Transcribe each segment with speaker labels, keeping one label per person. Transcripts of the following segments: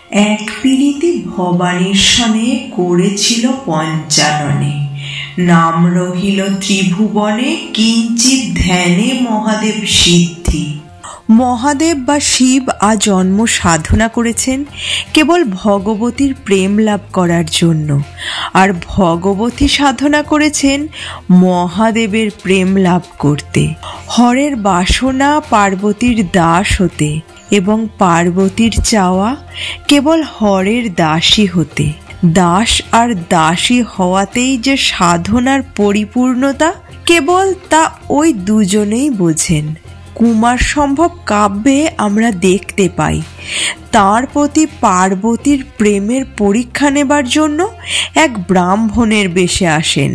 Speaker 1: এক পীড়িতি ভবানীর সনে করেছিল পঞ্চাননে, নাম রহিল ত্রিভুবনে কিঞ্চিৎ ধ্যানে মহাদেব সিদ্ধি। মহাদেব বা শিব আজন্ম সাধনা করেছেন কেবল ভগবতীর প্রেম লাভ করার জন্য, আর ভগবতী সাধনা করেছেন মহাদেবের প্রেম লাভ করতে। হরের বাসনা পার্বতীর দাস হতে এবং পার্বতীর চাওয়া কেবল হরের দাসী হতে। দাস আর দাসী হওয়াতেই যে সাধনার পরিপূর্ণতা, কেবল তা ওই দুজনেই বোঝেন। কুমার সম্ভব কাব্যে আমরা দেখতে পাই তার প্রতি পার্বতীর প্রেমের পরীক্ষা নেবার জন্য এক ব্রাহ্মণের বেশে আসেন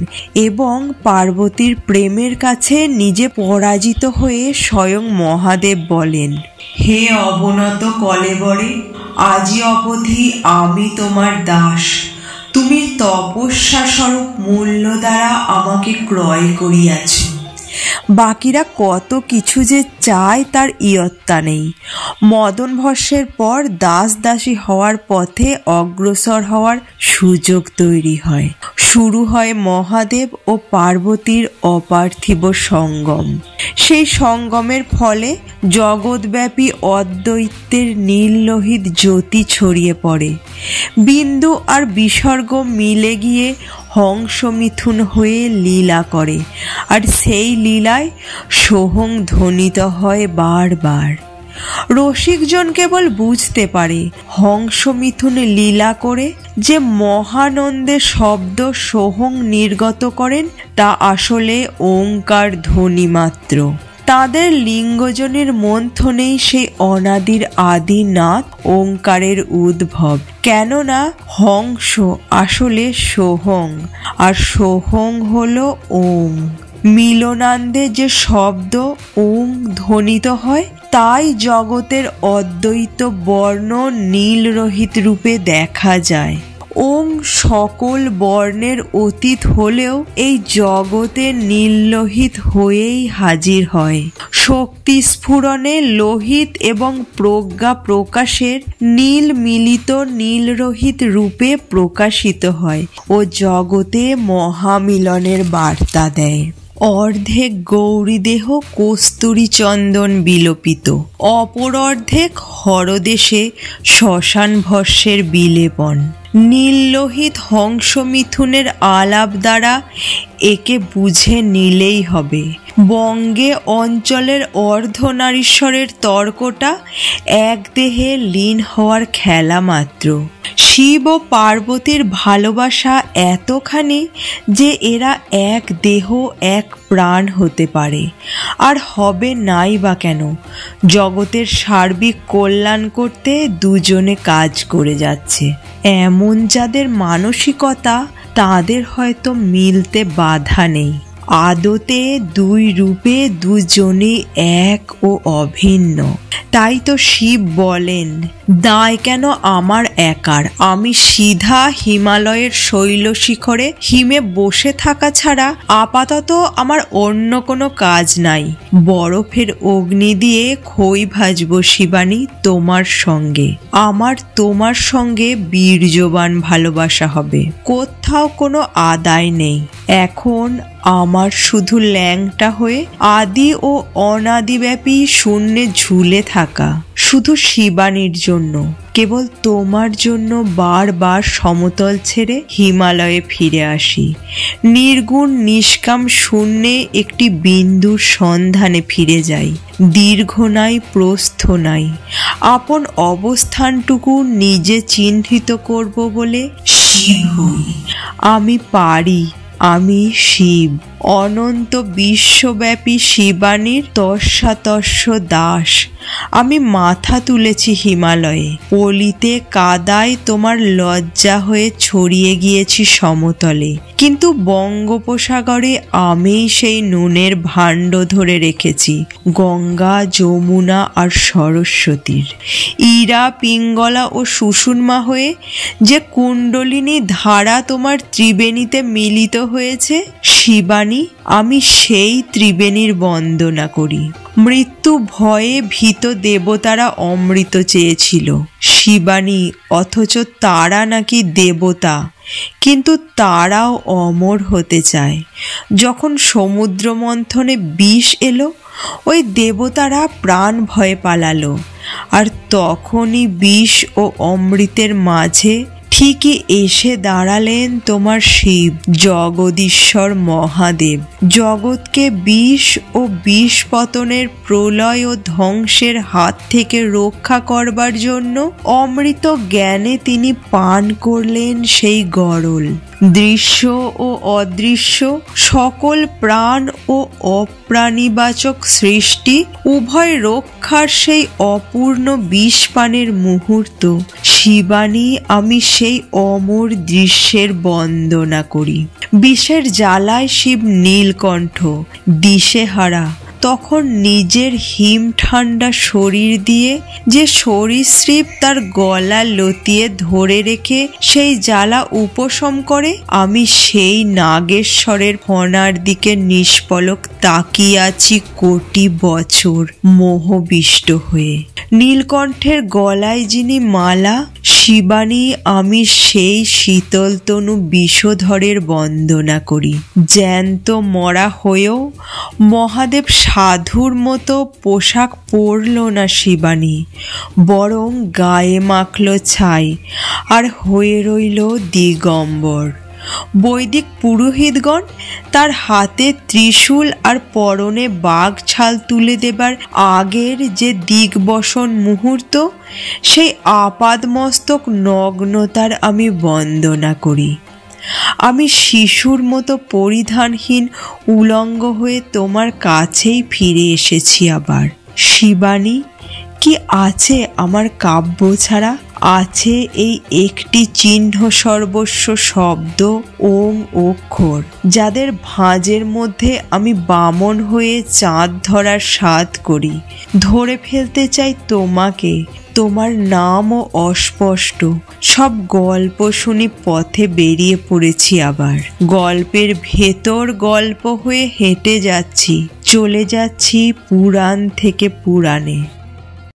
Speaker 1: এবং পার্বতীর প্রেমের কাছে নিজে পরাজিত হয়ে স্বয়ং মহাদেব বলেন, হে অবনত কলেবরে, আজি অবধি আমি তোমার দাস, তুমি তপস্যা স্বরূপ মূল্য দ্বারা আমাকে ক্রয় করিয়াছ। বাকিরা কত কিছু যে চায় তার ইয়ত্তা নেই। মদন ভস্মের পর দাস দাসী হওয়ার পথে অগ্রসর হওয়ার সুযোগ তৈরি হয়। শুরু হয় মহাদেব ও পার্বতীর অপার্থিব সঙ্গম। সেই সঙ্গমের ফলে জগৎব্যাপী অদ্বৈতের নীললোহিত জ্যোতি ছড়িয়ে পড়ে। বিন্দু আর বিসর্গ মিলে গিয়ে হংস মিথুন হয়ে লীলা করে, আর সেই লীলায় সোহং ধ্বনিত হয় বারবার। রসিকজন কেবল বুঝতে পারে হংস মিথুন লীলা করে যে মহানন্দে শব্দ সোহং নির্গত করেন তা আসলে ওঙ্কার ধ্বনি মাত্র। তাদের লিঙ্গজনের মন্থনেই সেই অনাদির আদি নাদ ওঙ্কারের উদ্ভব। কেননা হংস আসলে সোহং, আর সোহং হলো ওং। মিলনান্দে যে শব্দ ওং ধ্বনিত হয় তাই জগতের অদ্বৈত বর্ণ নীলরহিত রূপে দেখা যায়। ওং সকল বর্ণের অতীত হলেও এই জগতে নীললোহিত হয়েই হাজির হয়। শক্তি স্ফুরণে লোহিত এবং প্রজ্ঞা প্রকাশের নীল মিলিত নীলরহিত রূপে প্রকাশিত হয় ও জগতে মহামিলনের বার্তা দেয়। অর্ধেক গৌরীদেহ কস্তুরী চন্দন বিলোপিত, অপর অর্ধেক হরদেশে শ্মশান ভস্মের বিলেপন। নীললোহিত হংস মিথুনের আলাপ দ্বারা একে বুঝে নিলেই হবে। বঙ্গে অঞ্চলের অর্ধনারীশ্বরের তর্কটা এক দেহে লীন হওয়ার খেলা মাত্র। শিব ও পার্বতীর ভালোবাসা এতখানি যে এরা এক দেহ এক প্রাণ হতে পারে, আর হবে নাই বা কেন। জগতের সার্বিক কল্যাণ করতে দুজনে কাজ করে যাচ্ছে। এমন যাদের মানসিকতা, তাদের হয়তো মিলতে বাধা নেই। আদতে দুই রূপে দুজনে এক ও অভিন্ন। তাই তো শিব বলেন, দায় কেন আমার একার, আমি সিধা হিমালয়ের শৈল শিখরে হিমে বসে থাকা ছাড়া আপাতত আমার অন্য কোনো কাজ নাই। বরফের অগ্নি দিয়ে খই ভাজবো শিবানী তোমার সঙ্গে। আমার তোমার সঙ্গে বীর্যবান ভালোবাসা হবে, কোথাও কোনো আদায় নেই। এখন আমার শুধু ল্যাংটা হয়ে আদি ও অনাদিব্যাপী শূন্যে ঝুলে থাকা, শুধু শিবানীর জন্য, কেবল তোমার জন্য বারবার সমতল ছেড়ে হিমালয়ে ফিরে আসি। নির্গুণ নিষ্কাম শূন্যে একটি বিন্দুর সন্ধানে ফিরে যাই। দীর্ঘ নাই, প্রস্থ নাই, আপন অবস্থানটুকু নিজে চিহ্নিত করব বলে শিব হই। আমি পারি, আমি শিব, অনন্ত বিশ্বব্যাপী শিবানীর তস্যাতস্য দাস। আমি মাথা তুলেছি হিমালয়ে, পলিতে কাদায় তোমার লজ্জা হয়ে ছড়িয়ে গিয়েছি সমতলে, কিন্তু বঙ্গোপসাগরে আমি সেই নুনের ভাণ্ড ধরে রেখেছি গঙ্গা, যমুনা আর সরস্বতীর। ইরা, পিঙ্গলা ও সুষুম্না হয়ে যে কুণ্ডলিনী ধারা তোমার ত্রিবেণীতে মিলিত হয়েছে, শিবানী শিবানী, আমি সেই ত্রিবেণীর বন্দনা করি। মৃত্যু ভয়ে ভীত দেবতারা অমৃত চেয়েছিল শিবানী, অথচ তারা নাকি দেবতা, কিন্তু তারাও অমর হতে চায়। যখন সমুদ্র মন্থনে বিষ এলো, ওই দেবতারা প্রাণ ভয়ে পালালো, আর তখনই বিষ ও অমৃতের মাঝে ঠিকই এসে দাঁড়ালেন তোমার শিব, জগদীশ্বর মহাদেব। জগৎকে বিষ ও বিষ পতনের প্রলয় ও ধ্বংসের হাত থেকে রক্ষা করবার জন্য অমৃত জ্ঞানে তিনি পান করলেন সেই গরল। দৃশ্য ও অদৃশ্য সকল প্রাণ ও অপ্রাণীবাচক সৃষ্টি উভয় রক্ষার সেই অপূর্ণ বিষ পানের মুহূর্ত। শিবানী, আমি সেই অমর দৃশ্যের বন্দনা করি। বিষের জ্বালায় শিব নীলকণ্ঠ দিশেহারা তখন নিজের হিম ঠান্ডা শরীর দিয়ে যে সরীসৃপ তার গলা লতিয়ে ধরে রেখে সেই জ্বালা উপশম করে, আমি সেই নাগেশ্বরের ফণার দিকে নিষ্পলক তাকিয়ে আছি কোটি বছর মোহবিষ্ট হয়ে। নীলকণ্ঠের গলায় যিনি মালা, শিবানী, আমি সেই শীতলতনু বিষধরের বন্দনা করি। জ্যান্ত মরা হয়েও মহাদেব সাধুর মতো পোশাক পরল না শিবানী, বরং গায়ে মাখল ছাই আর হয়ে রইল দিগম্বর। বৈদিক পুরোহিতগণ তার হাতে ত্রিশূল আর পরনে বাঘ ছাল তুলে দেবার আগের যে দিগবসন মুহূর্ত, সেই আপাদমস্তক নগ্নতার আমি বন্দনা করি। আমি শিশুর মতো পরিধানহীন উলঙ্গ হয়ে তোমার কাছেই ফিরে এসেছি আবার। শিবানী, কি আছে আমার কাব্য ছাড়া? আছে এই একটি চিহ্ন সর্বস্ব শব্দ, ওং অক্ষর, যাদের ভাঁজের মধ্যে আমি বামন হয়ে চাঁদ ধরার স্বাদ করি। ধরে ফেলতে চাই তোমাকে, তোমার নামও অস্পষ্ট। সব গল্প শুনি পথে বেরিয়ে পড়েছি আবার। গল্পের ভেতর গল্প হয়ে হেঁটে যাচ্ছি, চলে যাচ্ছি পুরাণ থেকে পুরাণে।